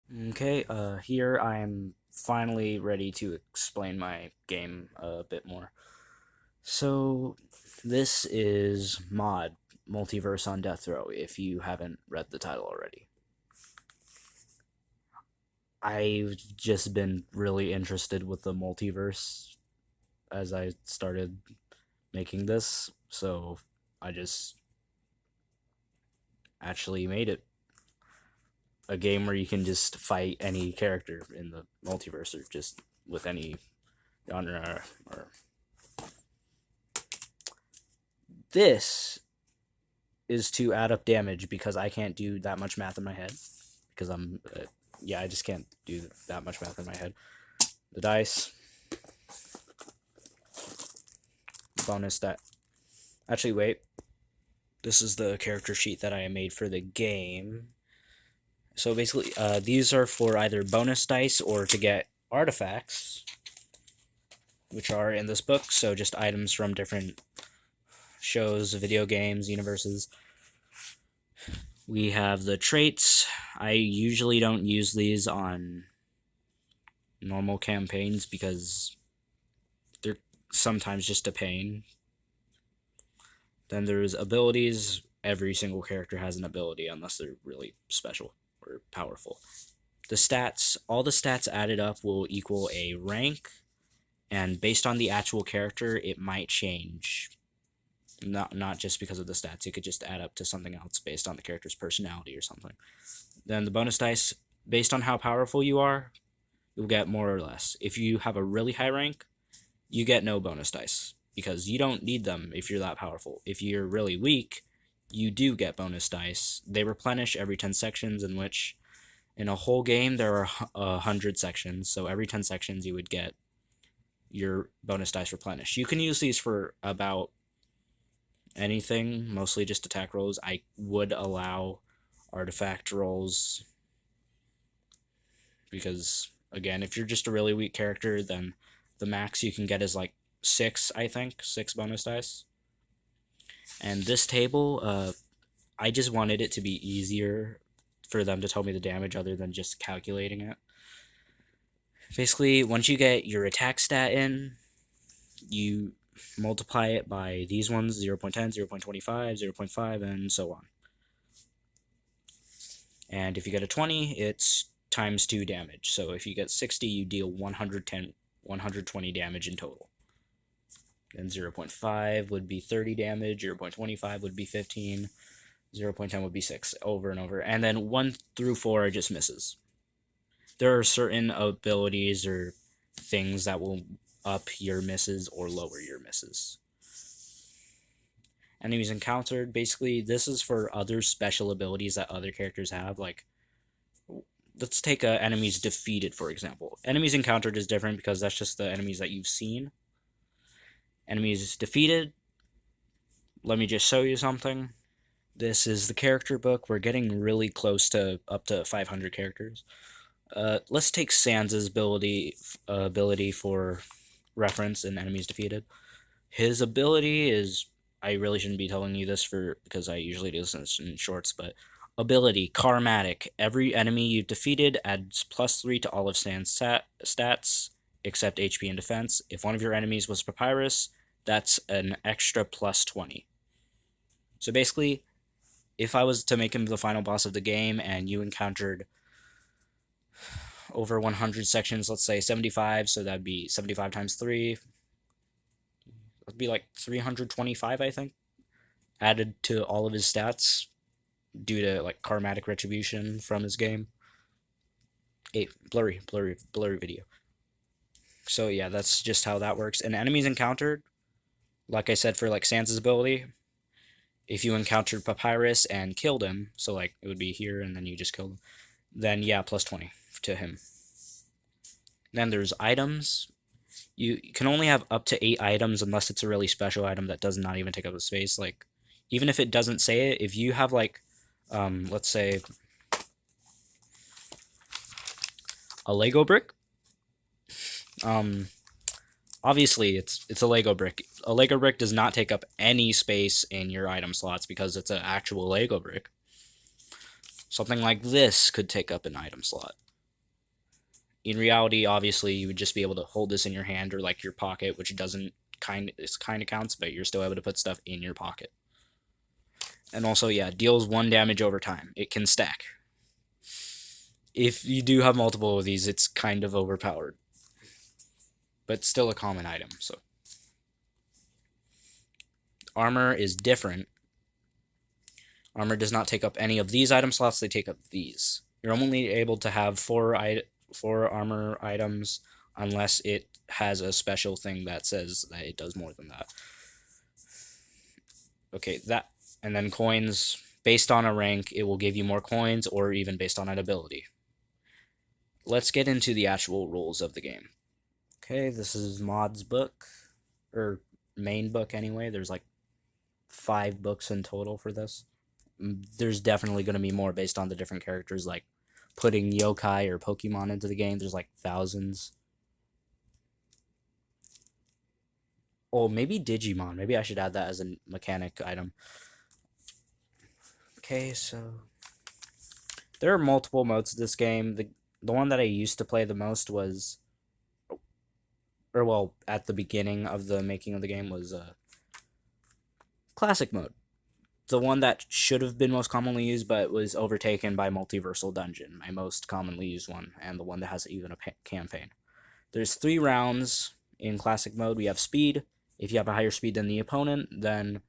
Okay, here I am finally ready to explain my game a bit more. So, this is mod Multiverse on Deathrow, if you haven't read the title already. I've just been really interested with the multiverse as I started making this, so I just actually made it a game where you can just fight any character in the multiverse or just with any genre or this is to add up damage because I can't do that much math in my head because yeah, I just can't do that much math in my head. The dice, bonus that. Actually, wait. This is the character sheet that I made for the game. So basically, these are for either bonus dice or to get artifacts, which are in this book. So just items from different shows, video games, universes. We have the traits. I usually don't use these on normal campaigns because they're sometimes just a pain. Then there's abilities. Every single character has an ability unless they're really special or powerful. The stats, all the stats added up will equal a rank, and based on the actual character, it might change. Not just because of the stats, it could just add up to something else based on the character's personality or something. Then the bonus dice, based on how powerful you are, you'll get more or less. If you have a really high rank, you get no bonus dice because you don't need them if you're that powerful. If you're really weak, you do get bonus dice. They replenish every 10 sections, in which in a whole game there are 100 sections, so every 10 sections you would get your bonus dice replenished. You can use these for about anything, mostly just attack rolls. I would allow artifact rolls because, again, if you're just a really weak character, then the max you can get is like 6, I think, 6 bonus dice. And this table, I just wanted it to be easier for them to tell me the damage other than just calculating it. Basically, once you get your attack stat in, you multiply it by these ones 0 0.10, 0 0.25, 0 0.5, and so on. And if you get a 20, it's times 2 damage. So if you get 60, you deal 120 damage in total. Then 0 0.5 would be 30 damage, 0 0.25 would be 15, 0 0.10 would be 6, over and over. And then 1 through 4 are just misses. There are certain abilities or things that will up your misses or lower your misses. Enemies encountered, basically, this is for other special abilities that other characters have. Like, let's take enemies defeated, for example. Enemies encountered is different because that's just the enemies that you've seen. Enemies defeated, let me just show you something. This is the character book. We're getting really close to up to 500 characters. Let's take Sansa's ability for reference in enemies defeated. His ability is, I really shouldn't be telling you this because I usually do this in shorts, but ability karmatic. Every enemy you've defeated adds +3 to all of Sans stats except HP and defense. If one of your enemies was Papyrus, that's an extra +20. So basically, if I was to make him the final boss of the game and you encountered over 100 sections, let's say 75, so that'd be 75 times 3. That'd be like 325, I think, added to all of his stats due to like karmatic retribution from his game. Blurry video. So yeah, that's just how that works. And enemies encountered, like I said, for like Sansa's ability, if you encountered Papyrus and killed him, so like it would be here and then you just killed him, then yeah, +20 to him. Then there's items. You can only have up to 8 items unless it's a really special item that does not even take up a space. Like, even if it doesn't say it, if you have like, let's say a Lego brick, um, obviously it's a Lego brick. A Lego brick does not take up any space in your item slots because it's an actual Lego brick. Something like this could take up an item slot. In reality, obviously, you would just be able to hold this in your hand or like your pocket, which doesn't kind of counts, but you're still able to put stuff in your pocket. And also, yeah, deals 1 damage over time. It can stack. If you do have multiple of these, it's kind of overpowered, but still a common item. So armor is different. Armor does not take up any of these item slots, they take up these. You're only able to have four armor items unless it has a special thing that says that it does more than that. Okay, that, and then coins, based on a rank, it will give you more coins, or even based on an ability. Let's get into the actual rules of the game. Okay, this is Mod's book, or main book anyway. There's like 5 books in total for this. There's definitely going to be more based on the different characters, like putting yokai or Pokemon into the game. There's like thousands. Oh, maybe Digimon. Maybe I should add that as a mechanic item. Okay, so there are multiple modes to this game. The one that I used to play the most was, or well, at the beginning of the making of the game was classic mode. The one that should have been most commonly used, but was overtaken by Multiversal Dungeon, my most commonly used one, and the one that has even a campaign. There's 3 rounds in classic mode. We have speed. If you have a higher speed than the opponent, then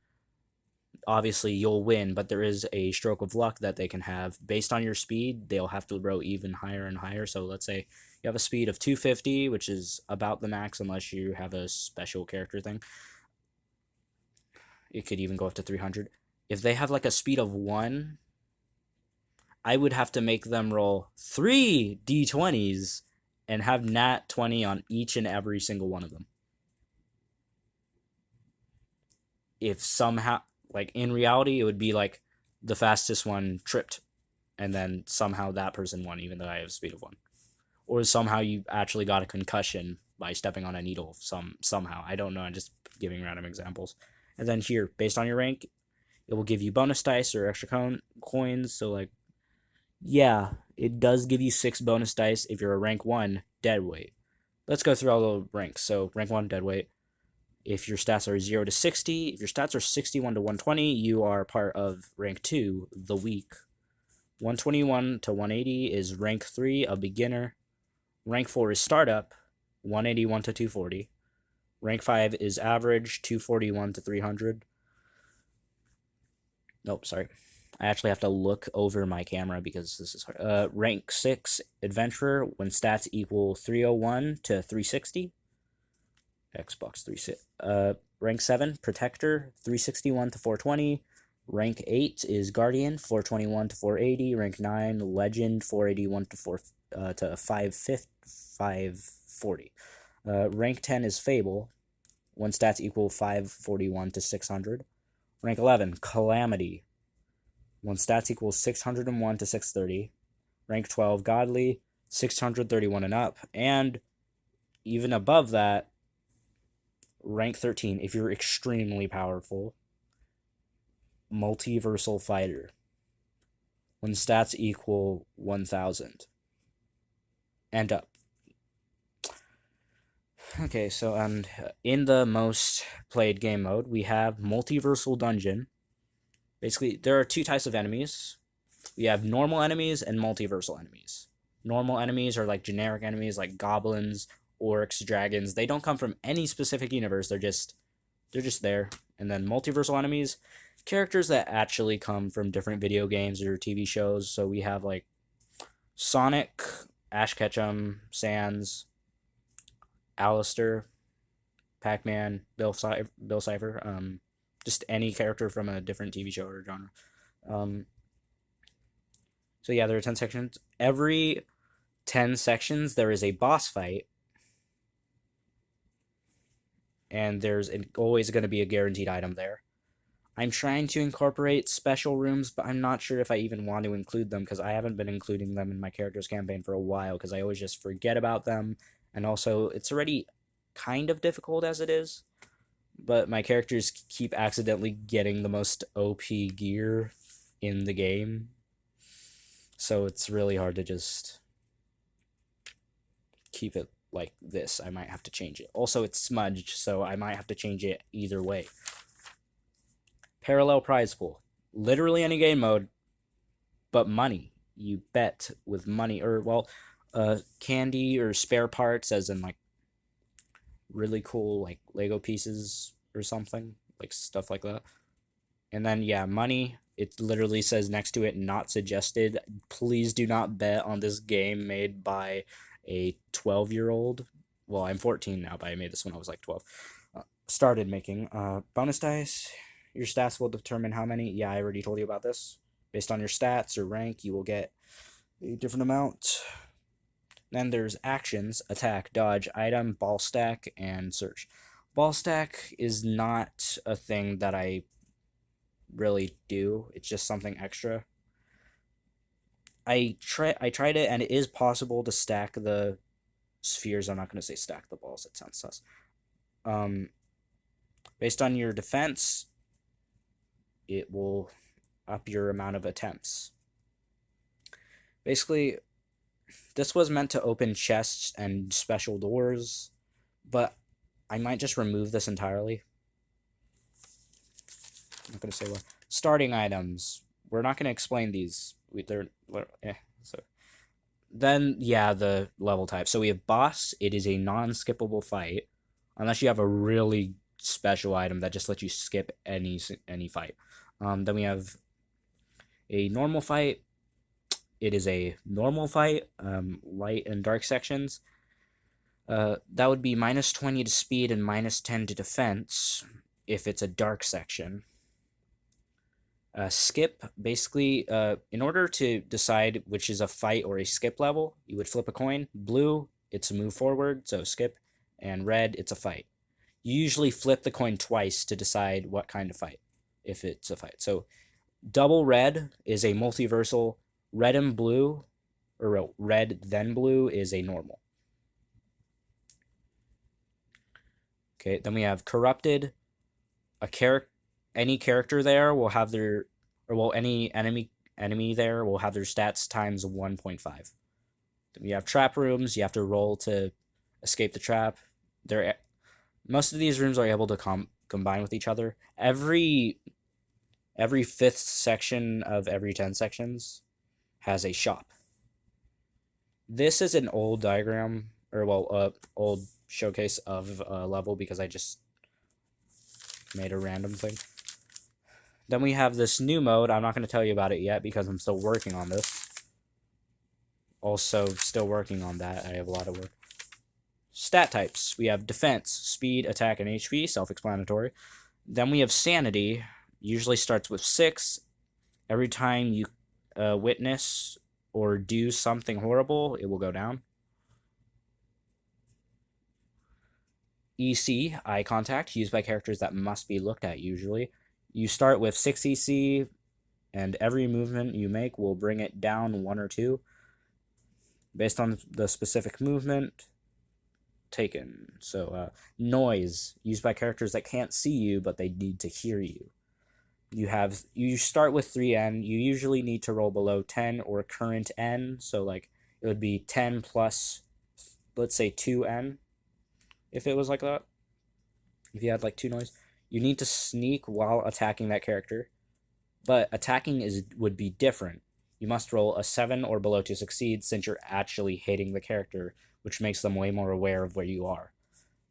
obviously you'll win, but there is a stroke of luck that they can have. Based on your speed, they'll have to row even higher and higher. So let's say you have a speed of 250, which is about the max unless you have a special character thing. It could even go up to 300. If they have like a speed of 1, I would have to make them roll 3 d20s and have nat 20 on each and every single one of them. If somehow, like in reality, it would be like the fastest one tripped, and then somehow that person won, even though I have a speed of 1. Or somehow you actually got a concussion by stepping on a needle. Somehow, I don't know. I'm just giving random examples. And then here, based on your rank, it will give you bonus dice or extra coins. So like, yeah, it does give you 6 bonus dice if you're a rank 1 dead weight. Let's go through all the ranks. So rank 1 dead weight. If your stats are 0 to 60, if your stats are 61 to 120, you are part of rank 2, the weak. 121 to 180 is rank 3, a beginner. Rank 4 is startup, 181 to 240. Rank 5 is average, 241 to 300. Nope, sorry. I actually have to look over my camera because this is hard. Rank 6, adventurer, when stats equal 301 to 360. Xbox 360. Rank 7, protector, 361 to 420. Rank 8 is guardian, 421 to 480. Rank 9, legend, 481 to 540. Rank 10 is fable, when stats equal 541 to 600. Rank 11, calamity, when stats equal 601 to 630. Rank 12, godly, 631 and up. And even above that, rank 13, if you're extremely powerful, multiversal fighter, when stats equal 1000 and up. Okay, so and in the most played game mode, we have Multiversal Dungeon. Basically, there are 2 types of enemies. We have normal enemies and multiversal enemies. Normal enemies are like generic enemies like goblins, orcs, dragons. They don't come from any specific universe. They're just there. And then multiversal enemies, characters that actually come from different video games or TV shows. So we have like Sonic, Ash Ketchum, Sans, Alistair, Pac-Man, Bill Cipher, just any character from a different TV show or genre. So yeah, there are 10 sections. Every 10 sections, there is a boss fight. And there's always going to be a guaranteed item there. I'm trying to incorporate special rooms, but I'm not sure if I even want to include them because I haven't been including them in my character's campaign for a while because I always just forget about them. And also, it's already kind of difficult as it is. But my characters keep accidentally getting the most OP gear in the game. So it's really hard to just keep it like this. I might have to change it. Also, it's smudged, so I might have to change it either way. Parallel prize pool. Literally any game mode, but money. You bet with money, or, well, candy or spare parts, as in, like, really cool, like, Lego pieces or something, like, stuff like that. And then, yeah, money. It literally says next to it, not suggested. Please do not bet on this game made by a 12-year-old. Well, I'm 14 now, but I made this when I was like 12. Started making bonus dice. Your stats will determine how many. Yeah, I already told you about this. Based on your stats or rank, you will get a different amount. Then there's actions: attack, dodge, item, ball stack, and search. Ball stack is not a thing that I really do. It's just something extra. I tried it, and it is possible to stack the spheres. I'm not going to say stack the balls. It sounds sus. Based on your defense, it will up your amount of attempts. Basically, this was meant to open chests and special doors, but I might just remove this entirely. I'm not going to say what. Starting items. We're not going to explain these. So. Then, yeah, the level type. So we have boss. It is a non-skippable fight, unless you have a really special item that just lets you skip any fight. Then we have a normal fight. It is a normal fight, light and dark sections. That would be -20 to speed and -10 to defense if it's a dark section. Skip, basically, in order to decide which is a fight or a skip level, you would flip a coin. Blue, it's a move forward, so skip, and red, it's a fight. You usually flip the coin twice to decide what kind of fight, if it's a fight. So double red is a multiversal. Red and blue, or red then blue, is a normal. Okay, then we have corrupted. Any character there will have their, or, well, any enemy there will have their stats times 1.5. Then we have trap rooms. You have to roll to escape the trap. Most of these rooms are able to combine with each other. Every 5th section of every 10 sections has a shop. This is an old diagram, or, well, old showcase of a level, because I just made a random thing. Then we have this new mode. I'm not going to tell you about it yet because I'm still working on this. Also, still working on that. I have a lot of work. Stat types. We have defense, speed, attack, and HP. Self-explanatory. Then we have sanity. Usually starts with 6. Every time you witness or do something horrible, it will go down. EC, eye contact, used by characters that must be looked at usually. You start with 6 EC, and every movement you make will bring it down 1 or 2, based on the specific movement taken. So, noise, used by characters that can't see you, but they need to hear you. You start with 3N. You usually need to roll below 10 or current N, so, like, it would be 10 plus, let's say, 2N, if it was like that. If you had, like, 2 noise. You need to sneak while attacking that character, but attacking would be different. You must roll a 7 or below to succeed, since you're actually hitting the character, which makes them way more aware of where you are.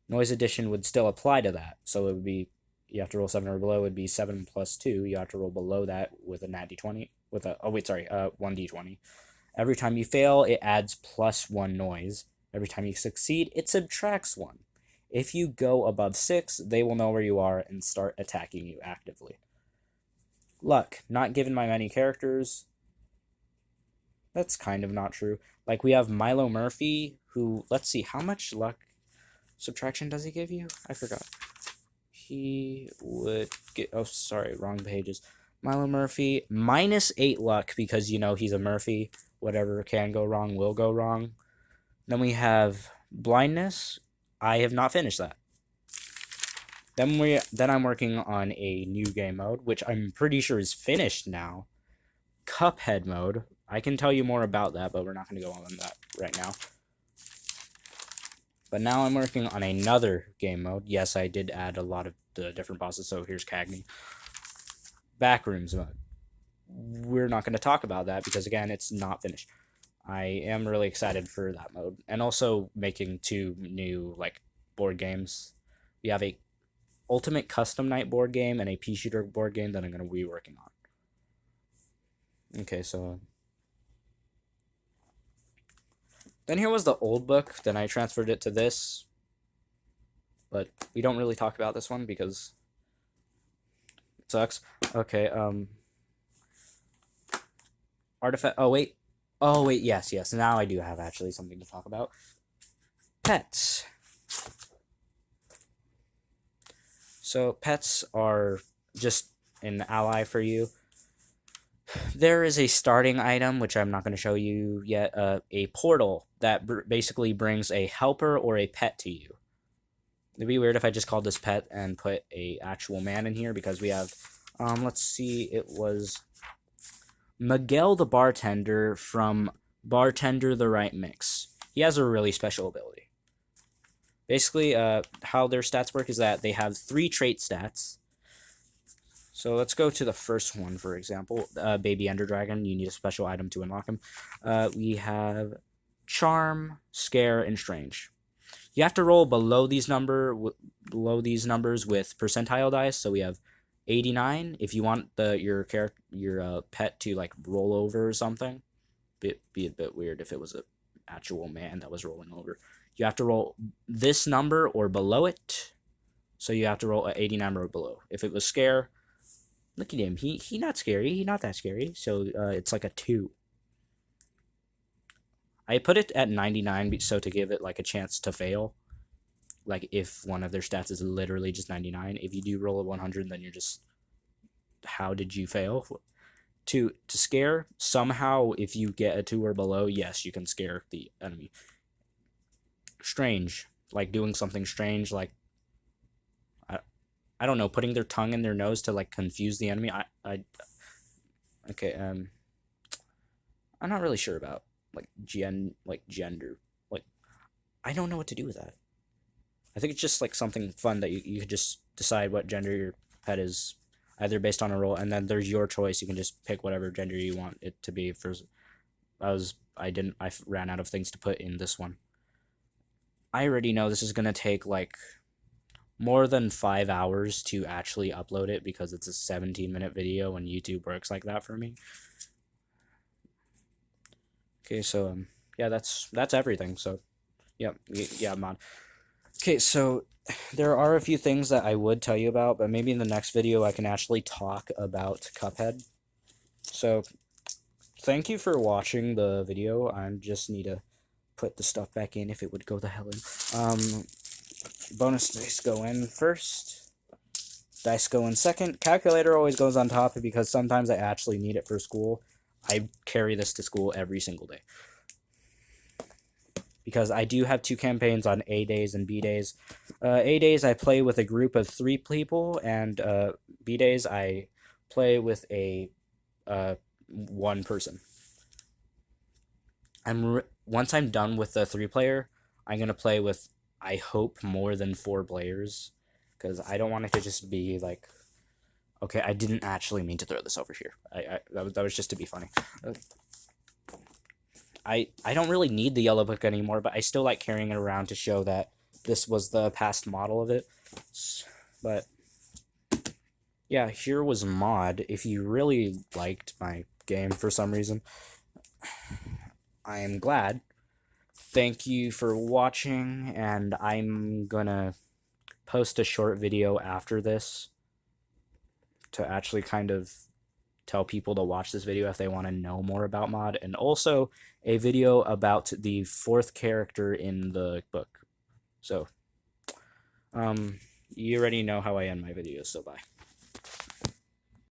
Noise addition would still apply to that, so it would be, you have to roll 7 or below, it would be 7 plus 2. You have to roll below that with a nat d20, with a, 1d20. Every time you fail, it adds +1 noise. Every time you succeed, it subtracts 1. If you go above 6, they will know where you are and start attacking you actively. Luck, not given by many characters. That's kind of not true. Like, we have Milo Murphy, who, let's see, how much luck subtraction does he give you? I forgot. He would get, oh, sorry, wrong pages. Milo Murphy, -8 luck, because, you know, he's a Murphy. Whatever can go wrong will go wrong. Then we have blindness. I have not finished that. Then I'm working on a new game mode, which I'm pretty sure is finished now. Cuphead mode. I can tell you more about that, but we're not going to go on that right now. But now I'm working on another game mode. Yes, I did add a lot of the different bosses, so here's Cagney. Backrooms mode. We're not going to talk about that because, again, it's not finished. I am really excited for that mode. And also making 2 new, like, board games. We have a Ultimate Custom Night board game and a pea shooter board game that I'm going to be working on. Okay, so then here was the old book. Then I transferred it to this. But we don't really talk about this one because it sucks. Okay, artifact. Oh wait. Oh wait. Yes, yes. Now I do have actually something to talk about. Pets. So pets are just an ally for you. There is a starting item, which I'm not going to show you yet, a portal that basically brings a helper or a pet to you. It'd be weird if I just called this pet and put a actual man in here because we have, let's see, it was Miguel the bartender from Bartender the Right Mix. He has a really special ability. Basically, how their stats work is that they have 3 trait stats. So let's go to the first one, for example. Baby Ender Dragon, you need a special item to unlock him. We have Charm, Scare, and Strange. You have to roll below these numbers with percentile dice. So we have 89. If you want your pet to like roll over or something, it'd be a bit weird if it was an actual man that was rolling over. You have to roll this number or below it. So you have to roll an 89 or below. If it was Scare, look at him. He not scary. He not that scary. So it's like a 2. I put it at 99 so to give it like a chance to fail. Like if one of their stats is literally just 99. If you do roll a 100, then you're just, how did you fail? To scare, somehow if you get a 2 or below, yes, you can scare the enemy. Strange, like doing something strange, like I don't know, putting their tongue in their nose to like confuse the enemy. Okay, I'm not really sure about like gender. Like I don't know what to do with that. I think it's just like something fun that you could just decide what gender your pet is, either based on a roll, and then there's your choice. You can just pick whatever gender you want it to be. I ran out of things to put in this one. I already know this is gonna take like more than 5 hours to actually upload it because it's a 17-minute video and YouTube works like that for me. Okay, so yeah, that's everything. So yeah, mod. Okay, so there are a few things that I would tell you about, but maybe in the next video I can actually talk about Cuphead. So thank you for watching the video. I just need to put the stuff back in if it would go the hell in. Bonus dice go in first. Dice go in second. Calculator always goes on top because sometimes I actually need it for school. I carry this to school every single day. Because I do have 2 campaigns on A days and B days. A days I play with a group of 3 people, and B days I play with a 1 person. Once I'm done with the 3-player, I'm gonna play with, I hope, more than 4 players, because I don't want it to just be like, okay, I didn't actually mean to throw this over here. That was just to be funny. I don't really need the yellow book anymore, but I still like carrying it around to show that this was the past model of it. But yeah, here was mod. If you really liked my game for some reason, I am glad. Thank you for watching, and I'm gonna post a short video after this to actually kind of tell people to watch this video if they want to know more about mod, and also a video about the 4th character in the book. So, you already know how I end my videos, so bye.